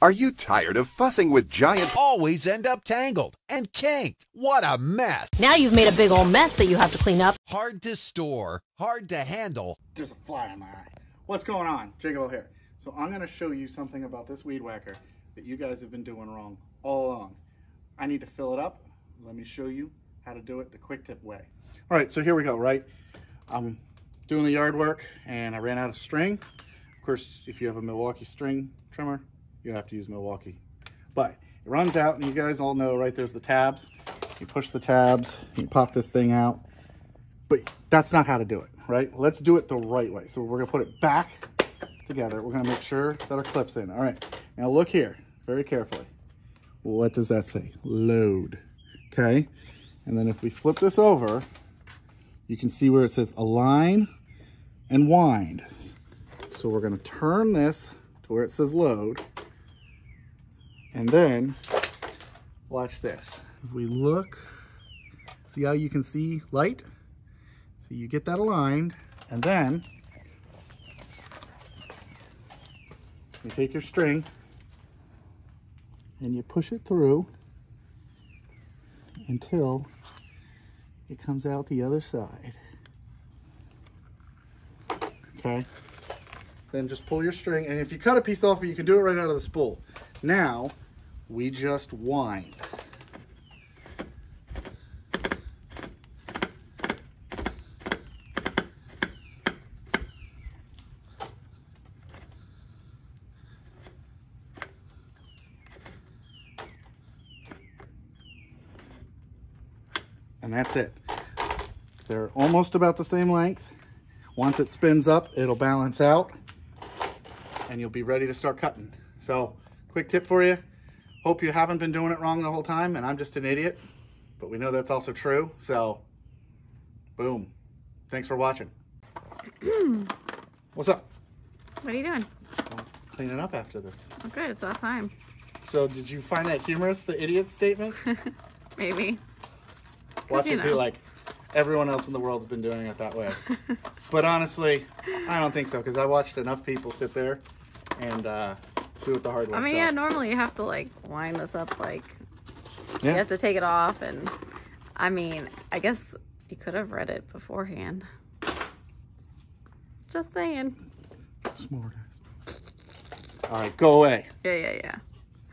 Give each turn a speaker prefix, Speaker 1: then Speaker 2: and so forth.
Speaker 1: Are you tired of fussing with giant...
Speaker 2: Always end up tangled and kinked. What a mess.
Speaker 3: Now you've made a big old mess that you have to clean up.
Speaker 2: Hard to store, hard to handle.
Speaker 4: There's a fly in my eye. What's going on? Jiggle here. So I'm going to show you something about this weed whacker that you guys have been doing wrong all along. I need to fill it up. Let me show you how to do it the quick tip way. All right, so here we go, right? I'm doing the yard work and I ran out of string. Of course, if you have a Milwaukee string trimmer, you have to use Milwaukee. But it runs out and you guys all know, right, there's the tabs. You push the tabs, you pop this thing out. But that's not how to do it, right? Let's do it the right way. So we're gonna put it back together. We're gonna make sure that our clip's in. All right, now look here, very carefully. What does that say? Load, okay? And then if we flip this over, you can see where it says align and wind. So we're gonna turn this to where it says load. And then, watch this. If we look, see how you can see light? So you get that aligned, and then you take your string and you push it through until it comes out the other side. Okay? Then just pull your string, and if you cut a piece off, you can do it right out of the spool. Now, we just wind. And that's it. They're almost about the same length. Once it spins up, it'll balance out and you'll be ready to start cutting. So, quick tip for you. Hope you haven't been doing it wrong the whole time and I'm just an idiot, but we know that's also true. So, boom. Thanks for watching. What's up?
Speaker 5: What are you doing?
Speaker 4: Well, cleaning up after this.
Speaker 5: Oh, good. It's that time.
Speaker 4: So, did you find that humorous, the idiot statement?
Speaker 5: Maybe.
Speaker 4: Watch it be like, everyone else in the world's been doing it that way. But honestly, I don't think so, because I watched enough people sit there and do it the hard way.
Speaker 5: I mean, yeah, normally you have to like wind this up, like
Speaker 4: yeah.
Speaker 5: You have to take it off, and I mean, I guess you could have read it beforehand. Just saying.
Speaker 4: Smart ass. All right, go away.
Speaker 5: Yeah.